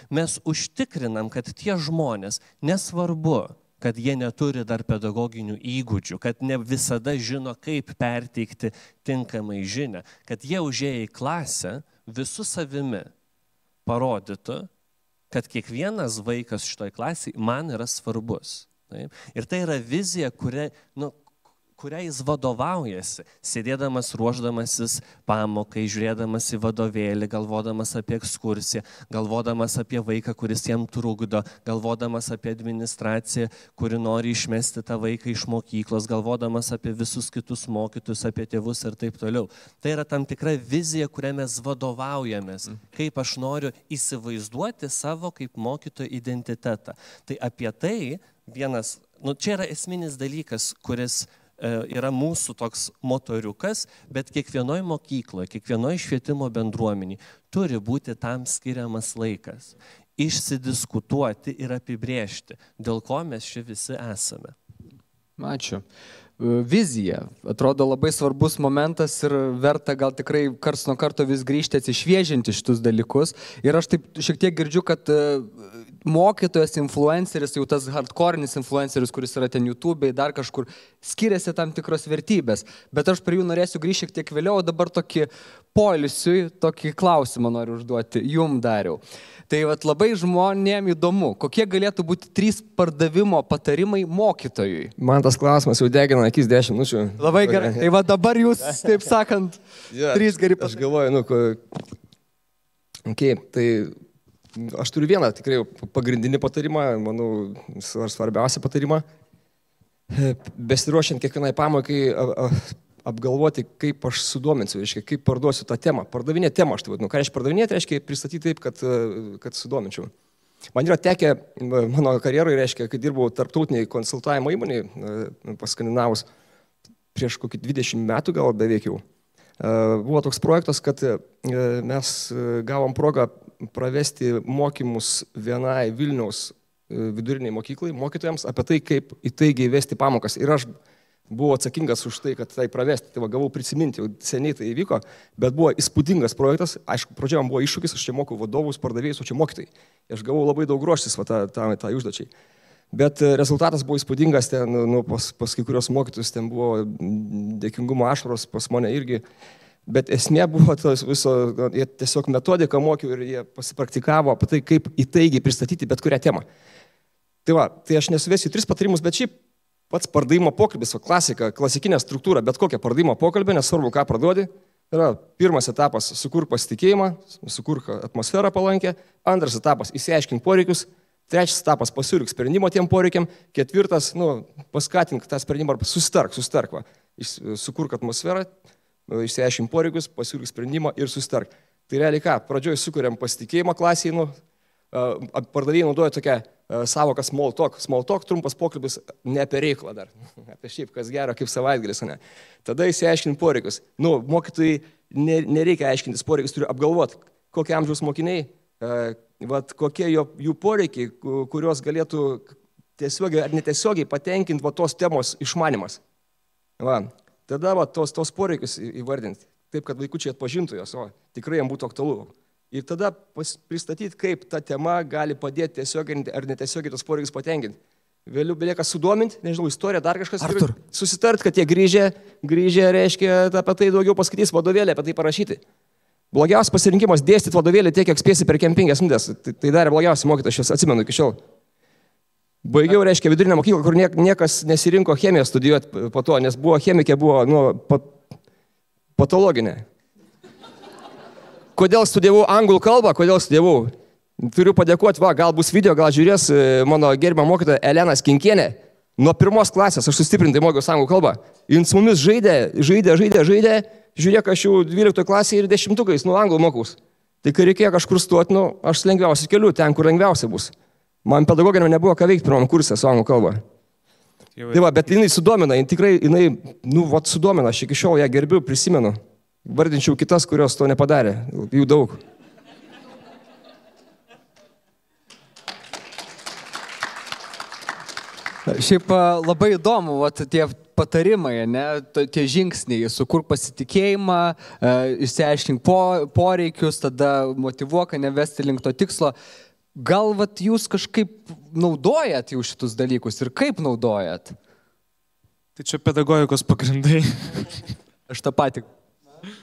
mes užtikrinam, kad tie žmonės, nesvarbu, kad jie neturi dar pedagoginių įgūdžių, kad ne visada žino, kaip perteikti tinkamai žinią, kad jie užėję į klasę visų savimi parodytų, kad kiekvienas vaikas šitoj klasėje man yra svarbus. Taip? Ir tai yra vizija, kuria jis vadovaujasi, sėdėdamas, ruošdamasis pamokai, žiūrėdamas į vadovėlį, galvodamas apie ekskursiją, galvodamas apie vaiką, kuris jam trukdo, galvodamas apie administraciją, kuri nori išmesti tą vaiką iš mokyklos, galvodamas apie visus kitus mokytus, apie tėvus ir taip toliau. Tai yra tam tikra vizija, kurią mes vadovaujamės, kaip aš noriu įsivaizduoti savo kaip mokytojo identitetą. Tai apie tai vienas, čia yra esminis dalykas, kuris yra mūsų toks motoriukas, bet kiekvienoje mokykloje, kiekvienoje švietimo bendruomenėje turi būti tam skiriamas laikas. Išsidiskutuoti ir apibrėžti, dėl ko mes čia visi esame. Ačiū. Vizija. Atrodo labai svarbus momentas ir verta gal tikrai karts nuo karto vis grįžti, atsišviežinti šitus dalykus. Ir aš taip šiek tiek girdžiu, kad mokytojas, influenceris, jau tas hardcore'nis influenceris, kuris yra ten YouTube'ai, dar kažkur, skiriasi tam tikros vertybės. Bet aš prie jų norėsiu grįžti šiek tiek vėliau, o dabar tokį poilsiui, tokį klausimą noriu užduoti, jum Dariau. Tai vat, labai žmonėm įdomu, kokie galėtų būti 3 pardavimo patarimai mokytojui? Man tas klausimas jau degina akis 10 minučių. Labai gerai. Tai va dabar jūs, taip sakant, 3 geri patarimai. Aš galvoju, tai aš turiu vieną tikrai pagrindinį patarimą, manau, svarbiausią patarimą. Besiruošiant kiekvienai pamokai apgalvoti, kaip aš sudominsiu, reiškia, kaip parduosiu tą temą. Pardavinė temą, aš tai vadinu. Ką reiškia pardavinėti, reiškia pristatyti taip, kad sudominčiau. Man yra tekę, mano karjerai reiškia, kai dirbau tarptautiniai konsultavimo įmoniai pas skandinavus prieš kokį 20 metų gal beveik jau. Buvo toks projektas, kad mes gavom progą pravesti mokymus vienai Vilniaus viduriniai mokyklai, mokytojams apie tai, kaip įtaigiai vesti pamokas. Ir aš buvau atsakingas už tai, kad tai pravesti. Tai va, gavau prisiminti, jau seniai tai įvyko, bet buvo įspūdingas projektas. Aišku, pradžioje man buvo iššūkis, aš čia mokau vadovus, pardavėjus, o čia mokytojai. Aš gavau labai daug ruoštis tą užduočiai. Bet rezultatas buvo įspūdingas, ten pas kai kurios mokytojus ten buvo dėkingumo ašaros, pas mane irgi. Bet esmė buvo viso, jie tiesiog metodiką mokiau ir jie pasipraktikavo apie tai, kaip įtaigiai pristatyti bet kurią temą. Tai va, tai aš nesuvesiu 3 patarimus, bet šiaip pats pardavimo pokalbis, klasikinė struktūra, bet kokia pardavimo pokalbė, nesvarbu, ką parduodi, yra pirmas etapas - sukurk pasitikėjimą, sukurk atmosferą palankę, antras etapas - išsiaiškink poreikius, trečias etapas - pasiūlyk sprendimo tiem poreikiam, ketvirtas - paskatink tą sprendimą arba susitark, va, sukurk atmosferą, išsiaiškink poreikius, pasiūlyk sprendimą ir susitark. Tai realiai ką, pradžioje sukuriam pasitikėjimą klasiai, pardavėjai naudoja tokią savoką small talk. Small talk, trumpas pokalbis, ne apie reikalą dar, apie šiaip, kas gera, kaip savaitgalis, ne. Tada įsiaiškinti poreikius. Nu, mokytojai nereikia aiškintis poreikius, turi apgalvoti, kokie amžiaus mokiniai, kokie jų poreikiai, kuriuos galėtų tiesiogiai ar netiesiogiai patenkinti tos temos išmanimas. Tada tos poreikius įvardinti, taip, kad vaikučiai atpažintų jos, tikrai jam būtų aktualu. Ir tada pristatyti, kaip ta tema gali padėti tiesiogiai ar netiesiogiai tos poreikius patenkinti. Vėliau belieka sudominti, nežinau, istorija, dar kažkas. Artur. Susitart, kad jie grįžę, reiškia, apie tai daugiau paskaitys vadovėlį, apie tai parašyti. Blogiausias pasirinkimas dėstyti vadovėlį tiek, kiek spėsi per 5 minutės. Tai darė blogiausias mokytas, aš atsimenu iki šiol. Baigiau, reiškia, vidurinę mokyklą, kur niekas nesirinko chemiją studijuoti po to, nes chemikė buvo patologinė. Kodėl studijavau anglų kalbą, kodėl studijavau? Turiu padėkoti, gal bus video, gal žiūrės mano gerbama mokytoja Elena Skinkienė. Nuo 1 klasės aš sustiprintai mokiausi anglų kalbą. Jis mumis žaidė. Žiūrėk, aš jau 12 klasėje ir 10-ukais nuo anglų mokaus. Tai kai reikėjo kažkur stoti, aš lengviausiai keliu ten, kur lengviausiai bus. Man pedagoginio nebuvo ką veikti pirmam kurse su anglų kalba. Tai bet jinai sudomina, sudomina, aš iki šiol ją gerbiu, prisimenu. Vardinčiau kitas, kurios to nepadarė. Jų daug. Šiaip labai įdomu, tie patarimai, tie žingsniai, sukurk pasitikėjimą, išsiaiškink poreikius, tada motyvuok, nevesti link to tikslo. Gal jūs kažkaip naudojat jau šitus dalykus ir kaip naudojat? Tai čia pedagogikos pagrindai. Aš tą patį.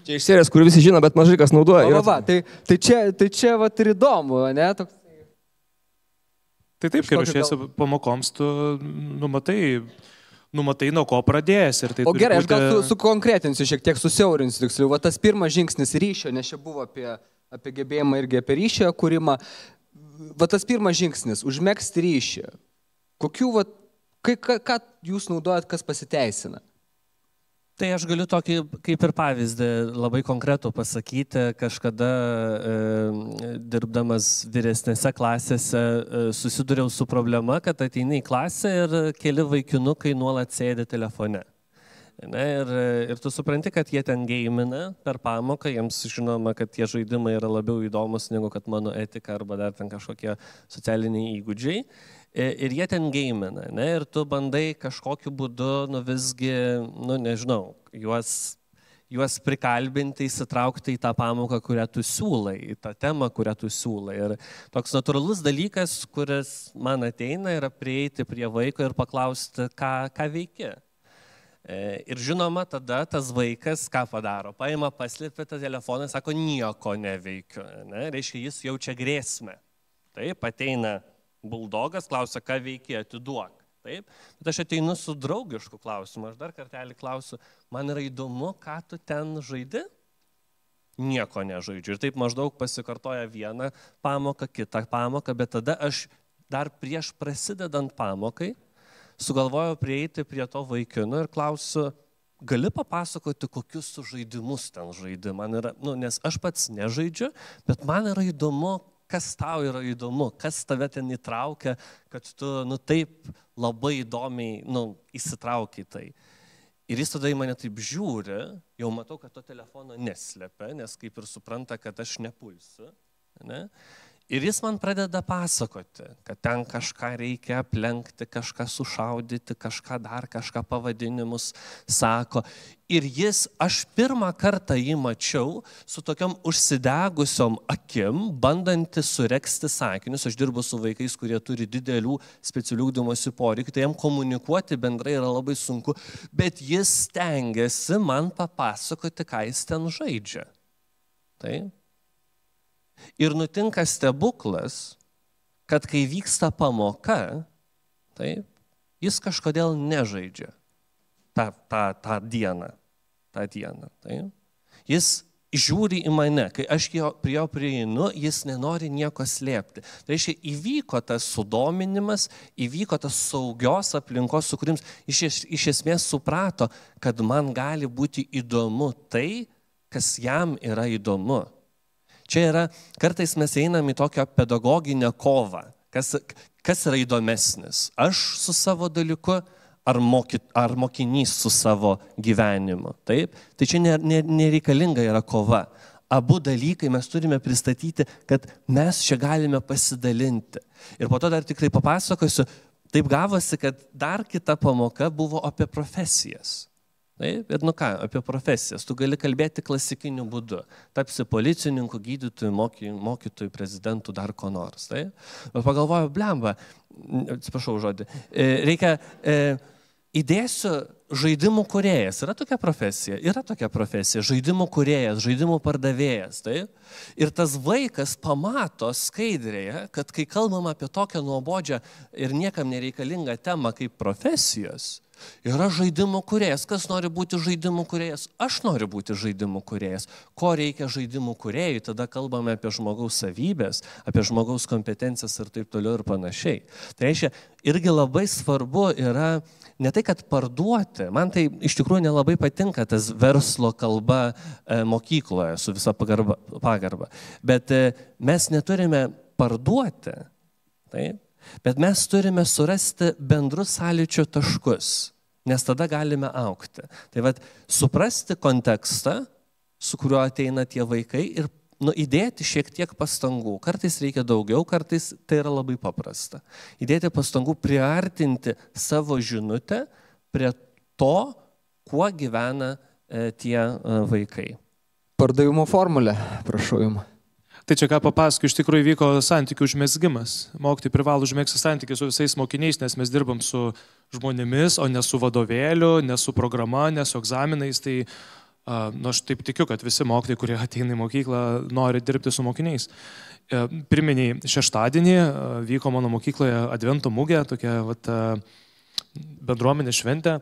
Čia iš serijos, kur visi žino, bet mažai kas naudoja. Tai čia ir įdomu, ne? Tai taip, kai ruošiesi pamokoms, tu numatai, nuo ko pradėjęs. O gerai, aš gal sukonkretinsiu, šiek tiek susiaurinsiu tiksliau. Tas pirmas žingsnis ryšio, nes čia buvo apie gebėjimą irgi apie ryšio kūrimą. Tas pirmas žingsnis, užmegzti ryšį. Ką jūs naudojat, kas pasiteisina? Tai aš galiu tokį kaip ir pavyzdį labai konkretų pasakyti. Kažkada dirbdamas vyresnėse klasėse susidūriau su problema, kad ateini į klasę ir keli vaikinukai nuolat sėdi telefone. Ir tu supranti, kad jie ten geimina per pamoką, jiems žinoma, kad tie žaidimai yra labiau įdomus negu kad mano etika arba dar ten kažkokie socialiniai įgūdžiai. Ir jie ten geimina, ir tu bandai kažkokiu būdu, visgi, nežinau, juos prikalbinti, įsitraukti į tą pamoką, kurią tu siūlai, į tą temą, kurią tu siūlai. Ir toks natūralus dalykas, kuris man ateina, yra prieiti prie vaiko ir paklausti, ką veiki. Ir žinoma, tada tas vaikas ką padaro? Paima, paslėpia tą telefoną ir sako, nieko neveikiu. Reiškia, jis jaučia grėsmę. Taip, ateina buldogas, klausia, ką veiki, atiduok. Taip, bet aš ateinu su draugišku klausimu, aš dar kartelį klausiu, man yra įdomu, ką tu ten žaidi? Nieko nežaidžiu. Ir taip maždaug pasikartoja vieną pamoką, kitą pamoką, bet tada aš dar prieš prasidedant pamokai sugalvojau prieiti prie to vaikino ir klausiu, gali papasakoti, kokius žaidimus ten žaidi? Man yra, nes aš pats nežaidžiu, bet man yra įdomu, kas tau yra įdomu, kas tave ten įtraukia, kad tu taip labai įdomiai įsitrauki tai. Ir jis tada į mane taip žiūri, jau matau, kad to telefono neslepia, nes kaip ir supranta, kad aš nepulsiu. Ir jis man pradeda pasakoti, kad ten kažką reikia aplenkti, kažką sušaudyti, kažką pavadinimus sako. Ir aš pirmą kartą jį mačiau su tokiom užsidegusiom akim, bandantis suregzti sakinius. Aš dirbu su vaikais, kurie turi didelių specialių ugdymosi poreikių, tai jam komunikuoti bendrai yra labai sunku, bet jis stengiasi man papasakoti, ką jis ten žaidžia. Taip. Ir nutinka stebuklas, kad kai vyksta pamoka, taip, jis kažkodėl nežaidžia tą dieną. Taip. Jis žiūri į mane, kai aš prie jo prieinu, jis nenori nieko slėpti. Tai reiškia, įvyko tas sudominimas, įvyko tas saugios aplinkos, su kurims iš esmės suprato, kad man gali būti įdomu tai, kas jam yra įdomu. Čia yra, kartais mes einam į tokią pedagoginę kovą. Kas yra įdomesnis? Aš su savo dalyku ar mokinys su savo gyvenimu? Taip? Tai čia nereikalinga yra kova. Abu dalykai mes turime pristatyti, kad mes čia galime pasidalinti. Ir po to dar tikrai papasakosiu, taip gavosi, kad dar kita pamoka buvo apie profesijas. Taip, ir apie profesijas. Tu gali kalbėti klasikiniu būdu. Tapsi policininku, gydytoju, mokytoju, prezidentu, dar ko nors. Taip? Bet pagalvoju, blemba, atsiprašau žodį, reikia, įdėsiu žaidimų kūrėjas. Yra tokia profesija? Yra tokia profesija. Žaidimų kūrėjas, žaidimų pardavėjas. Taip? Ir tas vaikas pamato skaidrėje, kad kai kalbam apie tokią nuobodžią ir niekam nereikalingą temą kaip profesijos, yra žaidimų kūrėjas. Kas nori būti žaidimų kūrėjas? Aš noriu būti žaidimų kūrėjas. Ko reikia žaidimų kūrėjui? Tada kalbame apie žmogaus savybės, apie žmogaus kompetencijas ir taip toliau ir panašiai. Tai reiškia, irgi labai svarbu yra ne tai, kad parduoti. Man tai iš tikrųjų nelabai patinka tas verslo kalba mokykloje su visa pagarba. Bet mes neturime parduoti. Taip? Bet mes turime surasti bendrus sąlyčio taškus, nes tada galime augti. Tai vat, suprasti kontekstą, su kuriuo ateina tie vaikai ir įdėti šiek tiek pastangų. Kartais reikia daugiau, kartais tai yra labai paprasta. Įdėti pastangų priartinti savo žinutę prie to, kuo gyvena tie vaikai. Pardavimo formulė, prašau jums. Tai čia ką papasakau, iš tikrųjų vyko santykių užmezgimas. Mokytojai privalo užmegzti santykių su visais mokiniais, nes mes dirbam su žmonėmis, o ne su vadovėliu, ne su programa, ne su egzaminais. Tai aš taip tikiu, kad visi mokytojai, kurie ateina į mokyklą, nori dirbti su mokiniais. Pirminiai šeštadienį vyko mano mokykloje Advento mugė, tokia bendruomenė šventė.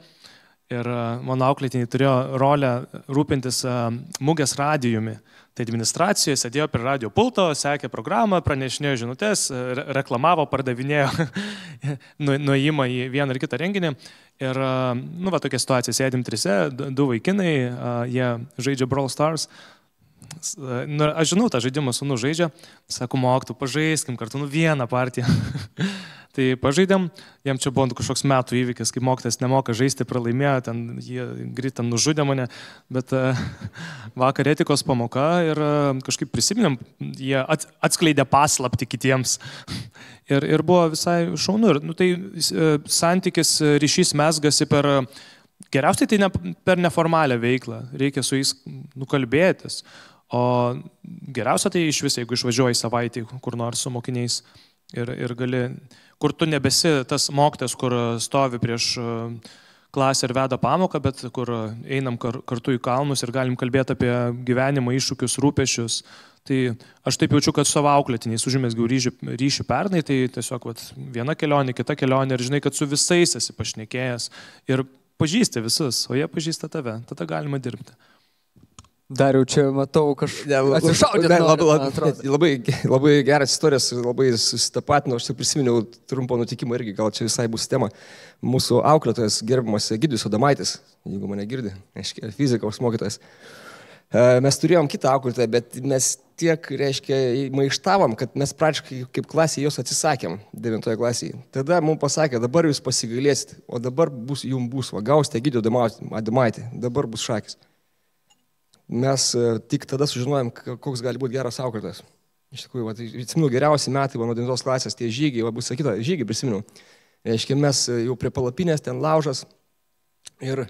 Ir mano auklėtiniai turėjo rolę rūpintis mugės radijumi. Tai administracijoje sėdėjo prie radio pulto, sekė programą, pranešinėjo žinutės, reklamavo, pardavinėjo nuėjimą į vieną ar kitą renginį. Ir, tokia situacija, sėdim trise, du vaikinai, jie žaidžia Brawl Stars. Aš žinau, tą žaidimą sūnus žaidžia, sako, mokytų, pažaiskim kartu, vieną partiją. Tai pažaidėm, jam čia buvo kažkoks metų įvykis, kai mokytas nemoka žaisti, pralaimėjo, jie greitai nužudė mane, bet vakar etikos pamoka ir kažkaip prisiminėm, jie atskleidė paslaptį kitiems ir buvo visai šaunu. Ir, tai santykis, ryšys mezgasi geriausiai tai per neformalią veiklą, reikia su jais kalbėtis, o geriausia tai iš vis, jeigu išvažiuoji savaitį kur nors su mokiniais ir gali, kur tu nebesi tas mokytojas, kur stovi prieš klasę ir veda pamoką, bet kur einam kartu į kalnus ir galim kalbėti apie gyvenimo iššūkius, rūpešius. Tai aš taip jaučiu, kad savo auklėtiniais užmezgiau ryšį pernai, tai tiesiog viena kelionė, kita kelionė ir žinai, kad su visais esi pašnekėjęs ir pažįsti visus, o jie pažįsta tave, tada galima dirbti. Dar jau čia matau atsišaudė. Labai geras istorijas, labai susitapatino, aš prisiminiau trumpo nutikimą irgi, gal čia visai bus tema. Mūsų auklėtojas, gerbiamas Egidijus Adomaitis, jeigu mane girdi, fizikos mokytojas. Mes turėjom kitą auklėtoją, bet mes tiek, maištavom, kad mes praktiškai kaip klasėje jos atsisakėm 9 klasėje. Tada mums pasakė, dabar jūs pasigailėsit, o dabar jums bus, gausite Egidijų Adomaitį, dabar bus šakis. Mes tik tada sužinojom, koks gali būti geras auklėtojas. Iš tikrųjų, atsimenu, geriausi metai nuo 9 klasės, tie žygiai, bus sakyta, žygiai prisimenu. Mes jau prie palapinės, ten laužas ir,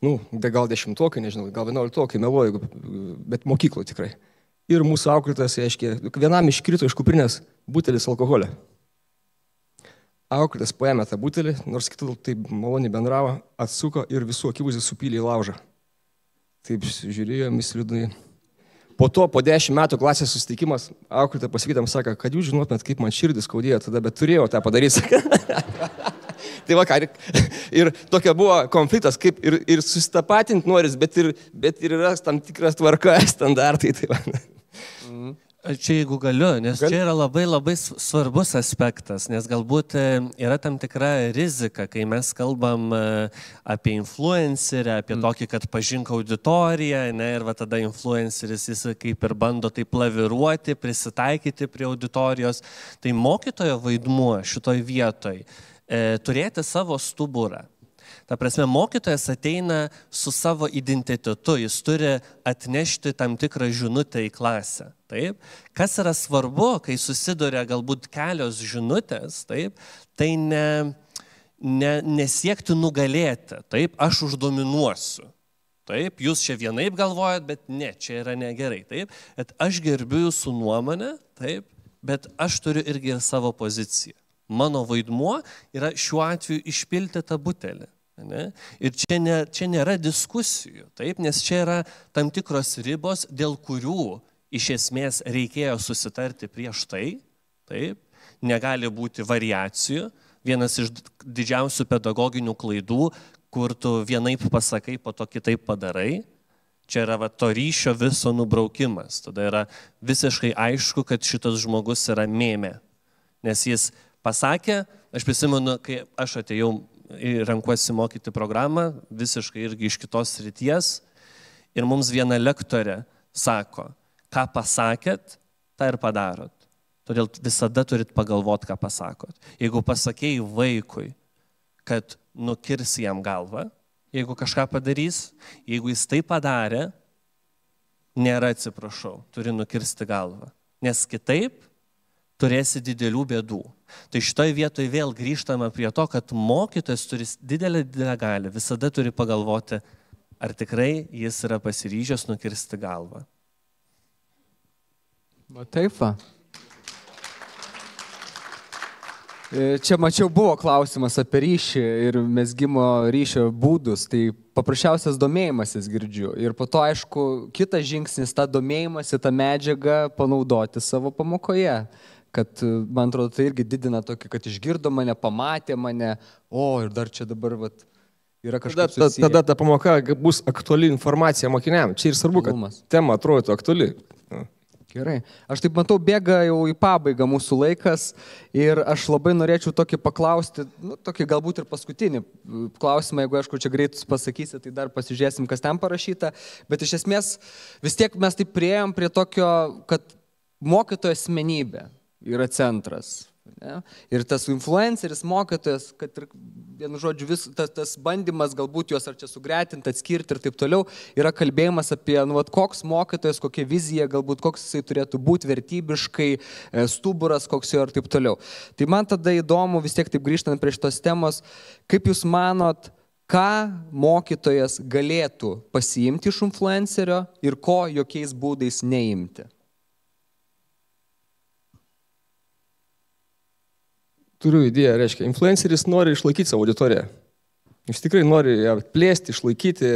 gal 10-okai, nežinau, gal 11-okai, meluoju, bet mokyklo tikrai. Ir mūsų auklėtojas, vienam iškrito iš kuprinės butelis alkoholio. Auklėtojas paėmė tą butelį, nors kitų taip maloniai bendravo, atsuko ir visų akivaizdžiai supylė į laužą. Taip žiūrėjom įsliūdai. Po to, po 10 metų klasės susitikimas, auklėtoja pasakytam sako, kad jūs žinotumėt, kaip man širdis skaudėjo tada, bet turėjau tą padaryti. Tai ir tokia buvo konfliktas, kaip ir susitapatinti noris, bet ir yra tam tikras tvarka, standartai. Čia jeigu galiu, nes čia yra labai labai svarbus aspektas, nes galbūt yra tam tikra rizika, kai mes kalbam apie influencerį, apie tokį, kad pažink auditoriją, ne, ir va tada influenceris jis kaip ir bando taip laviruoti, prisitaikyti prie auditorijos. Tai mokytojo vaidmuo šitoj vietoj turėti savo stuburą. Ta prasme, mokytojas ateina su savo identitetu, jis turi atnešti tam tikrą žinutę į klasę. Taip? Kas yra svarbu, kai susiduria galbūt kelios žinutės, taip? Tai nesiekti nugalėti, taip? Aš uždominuosiu. Taip? Jūs čia vienaip galvojat, bet ne, čia yra negerai. Taip? Bet aš gerbiu jūsų nuomonę, taip? Bet aš turiu irgi ir savo poziciją. Mano vaidmuo yra šiuo atveju išpilti tą butelį. Ne? Ir čia nėra diskusijų, taip? Nes čia yra tam tikros ribos, dėl kurių iš esmės reikėjo susitarti prieš tai, taip? Negali būti variacijų. Vienas iš didžiausių pedagoginių klaidų, kur tu vienaip pasakai, po to kitaip padarai. Čia yra to ryšio viso nubraukimas. Tada yra visiškai aišku, kad šitas žmogus yra mėmė. Nes jis pasakė, aš prisimenu, kai aš atėjau renkuosi mokyti programą, visiškai irgi iš kitos srities, ir mums viena lektorė sako, ką pasakėt, tą ir padarot. Todėl visada turit pagalvoti, ką pasakot. Jeigu pasakėjai vaikui, kad nukirsi jam galvą, jeigu kažką padarys, jeigu jis tai padarė, nėra atsiprašau, turi nukirsti galvą. Nes kitaip turėsi didelių bėdų. Tai šitoje vietoje vėl grįžtame prie to, kad mokytojas turi didelę galią, visada turi pagalvoti, ar tikrai jis yra pasiryžęs nukirsti galvą. Va taip va. Čia mačiau buvo klausimas apie ryšį ir mezgimo ryšio būdus, tai paprasčiausias domėjimasis girdžiu. Ir po to, aišku, kitas žingsnis tą domėjimąsi, tą medžiagą panaudoti savo pamokoje. Kad, man atrodo, tai irgi didina tokį, kad išgirdo mane, pamatė mane, ir dar čia dabar vat, yra kažkas susiję. Tada ta pamoka bus aktuali informacija mokiniam. Čia ir svarbu, kad tema atrodytų aktuali. Gerai. Aš taip matau, bėga jau į pabaigą mūsų laikas ir aš labai norėčiau tokį paklausti, tokį galbūt ir paskutinį klausimą, jeigu aišku čia greitus pasakysi, tai dar pasižiūrėsim, kas ten parašyta, bet iš esmės vis tiek mes taip priėjom prie tokio, kad mokytojo asmenybė yra centras. Ne? Ir tas influenceris, mokytojas, kad ir, vienu žodžiu, tas bandymas galbūt juos ar čia sugretinti, atskirti ir taip toliau, yra kalbėjimas apie, koks mokytojas, kokia vizija, galbūt koks jisai turėtų būti vertybiškai, stuburas, koks jo ir taip toliau. Tai man tada įdomu, vis tiek taip grįžtant prie šitos temos, kaip jūs manot, ką mokytojas galėtų pasiimti iš influencerio ir ko jokiais būdais neimti? Turiu idėją, reiškia, influenceris nori išlaikyti savo auditoriją. Jis tikrai nori ją plėsti, išlaikyti,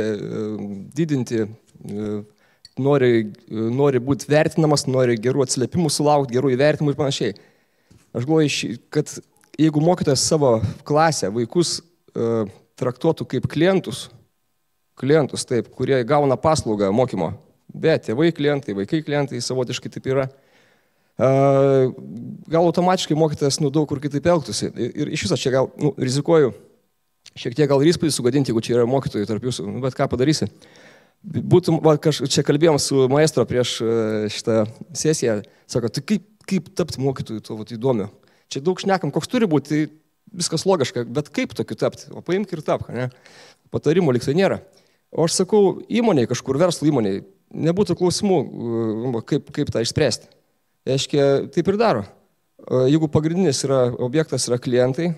didinti, nori būti vertinamas, nori gerų atsiliepimų sulaukti, gerų įvertimų ir panašiai. Aš galvoju, kad jeigu mokytojas savo klasę vaikus traktuotų kaip klientus taip, kurie gauna paslaugą mokymo, bet tėvai klientai, vaikai klientai, savotiškai taip yra, gal automatiškai mokytojas daug kur kitaip elgtųsi. Ir iš viso čia gal rizikuoju šiek tiek gal ir įspūdį sugadinti, jeigu čia yra mokytojų tarp jūsų, bet ką padarysi. Čia kalbėjom su maestro prieš šitą sesiją, sako, tai kaip tapti mokytojų, to įdomiu. Čia daug šnekam, koks turi būti, tai viskas logiška, bet kaip tokiu tapti? O paimk ir tapk, ne? Patarimų lyg tai nėra. O aš sakau, įmonėje, kažkur verslo įmonėje, nebūtų klausimų, kaip tą išspręsti. Aiškiai, taip ir daro. Jeigu pagrindinis objektas yra klientai,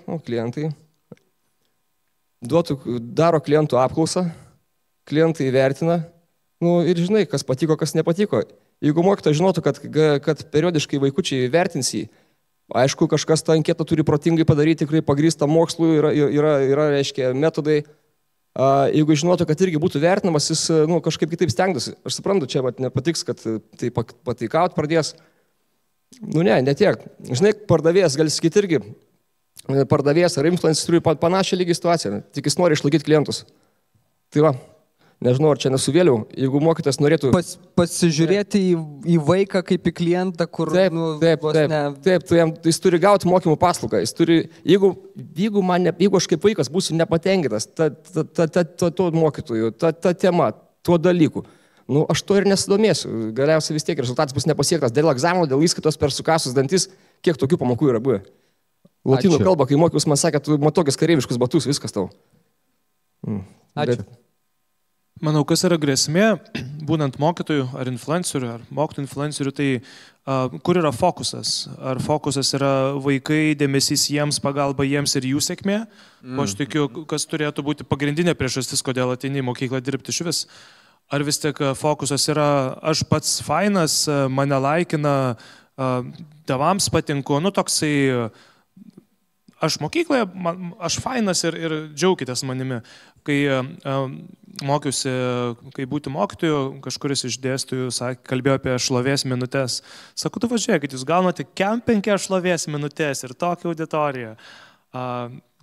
daro klientų apklausą, klientai vertina, ir žinai, kas patiko, kas nepatiko. Jeigu mokytojas žinotų, kad periodiškai vaikučiai vertins jį, aišku, kažkas tą anketą turi protingai padaryti, tikrai pagrįsta mokslu, yra reiškia, metodai. Jeigu žinotų, kad irgi būtų vertinamas, jis kažkaip kitaip stengtųsi. Aš suprantu, čia nepatiks, kad tai pataikaut pradės. Ne tiek. Žinai, pardavėjas, gali sakyti irgi, pardavėjas ar influenceris turi panašią lygį situaciją, tik jis nori išlaikyti klientus. Tai va, Nežinau, ar čia nesuvėliau, jeigu mokytas norėtų... Pasižiūrėti į vaiką kaip į klientą, kur... Taip, jis turi gauti mokymų paslaugą, jeigu aš kaip vaikas būsiu nepatenkintas tuo mokytoju, ta tema, tuo dalyku, aš to ir nesidomėsiu, galiausiai vis tiek rezultatas bus nepasiektas dėl egzamino, dėl įskaitos per sukasus dantis, kiek tokių pamokų yra buvę. Lotynų kalba, kai mokymus man sakė, tu matokius kareiviškus batus, viskas tau. Ačiū. Manau, kas yra grėsmė, būnant mokytojų ar influencerių, ar mokytojų influencerių, tai kur yra fokusas? Ar fokusas yra vaikai, dėmesys jiems, pagalba jiems ir jų sėkmė? O aš tikiu, kas turėtų būti pagrindinė priežastis, kodėl ateini į mokyklą dirbti iš vis. Ar vis tik fokusas yra aš pats fainas, mane laikina, tėvams patinku, toksai... Aš mokykloje, aš fainas ir džiaukitės manimi. Kai mokiausi, kai būti mokytoju, kažkuris iš dėstytojų kalbėjo apie šlovės minutės. Sakau, tu važiuokit, jūs gaunate 5 šlovės minutės ir tokią auditoriją.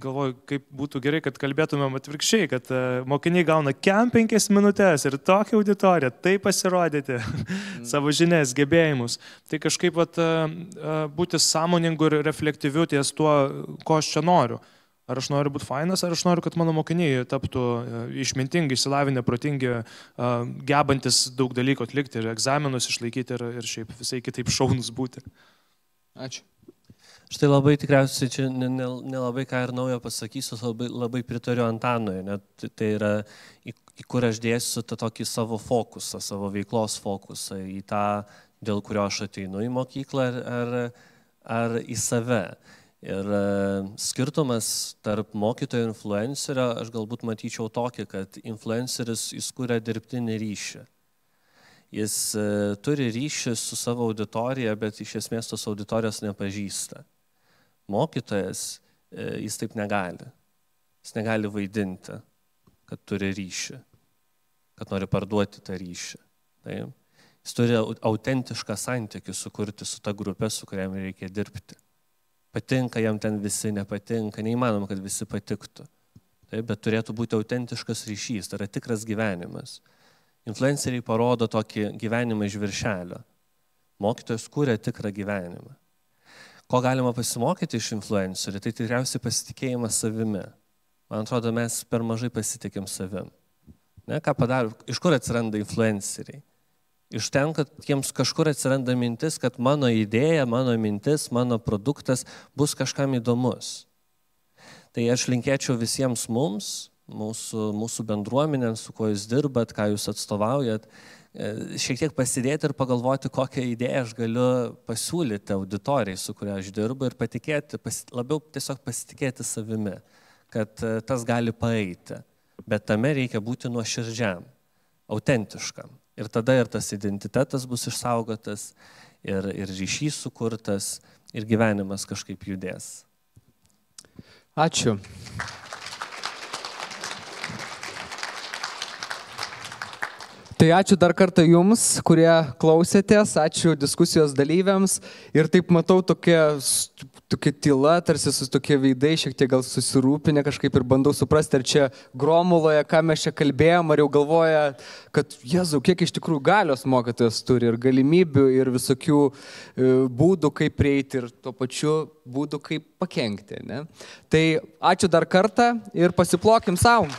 Galvoju, kaip būtų gerai, kad kalbėtumėm atvirkščiai, kad mokiniai gauna 5 minutės ir tokią auditoriją, tai pasirodyti savo žinias, gebėjimus. Tai kažkaip būti sąmoningu ir reflektyviu ties tuo, ko aš čia noriu. Ar aš noriu būti fainas, ar aš noriu, kad mano mokiniai taptų išmintingi, išsilavinę, protingi, gebantis daug dalykų atlikti ir egzaminus išlaikyti ir šiaip visai kitaip šaunus būti. Ačiū. Štai labai tikriausiai čia nelabai ką ir naujo pasakysiu, labai pritariu Antanui, tai yra į kur aš dėsiu tą tokį savo fokusą, savo veiklos fokusą, į tą, dėl kurio aš ateinu į mokyklą ar į save. Ir skirtumas tarp mokytojo ir influencerio, aš galbūt matyčiau tokį, kad influenceris jis kuria dirbtinį ryšį. Jis turi ryšį su savo auditorija, bet iš esmės tos auditorijos nepažįsta. Mokytojas, jis taip negali. Jis negali vaidinti, kad turi ryšį, kad nori parduoti tą ryšį. Taip? Jis turi autentišką santykį sukurti su ta grupė, su kuriam reikia dirbti. Patinka jam ten visi, nepatinka, neįmanoma, kad visi patiktų. Taip? Bet turėtų būti autentiškas ryšys, tai yra tikras gyvenimas. Influenceriai parodo tokį gyvenimą iš viršelio. Mokytojas kūrė tikrą gyvenimą. Ko galima pasimokyti iš influencerių, tai tikriausiai pasitikėjimas savimi. Man atrodo, mes per mažai pasitikim savim. Ką padaro, iš kur atsiranda influenceriai? Iš ten, kad jiems kažkur atsiranda mintis, kad mano idėja, mano mintis, mano produktas bus kažkam įdomus. Tai aš linkėčiau visiems mums, mūsų bendruomenėms, su kuo jūs dirbat, ką jūs atstovaujat, šiek tiek pasidėti ir pagalvoti, kokią idėją aš galiu pasiūlyti auditorijai, su kuria aš dirbu ir patikėti, labiau tiesiog pasitikėti savimi, kad tas gali paeiti, bet tame reikia būti nuoširdžiam, autentiškam. Ir tada ir tas identitetas bus išsaugotas, ir ryšys sukurtas, ir gyvenimas kažkaip judės. Ačiū. Tai ačiū dar kartą jums, kurie klausėtės, ačiū diskusijos dalyviams ir taip matau tokia tyla, tarsi tokie veidai, šiek tiek gal susirūpinę kažkaip ir bandau suprasti, ar čia Gromuloje, ką mes čia kalbėjom, ar jau galvoja, kad Jėzau, kiek iš tikrųjų galios mokytojas turi ir galimybių ir visokių būdų, kaip prieiti ir tuo pačiu būdų, kaip pakenkti. Ne? Tai ačiū dar kartą ir pasiplokim savo.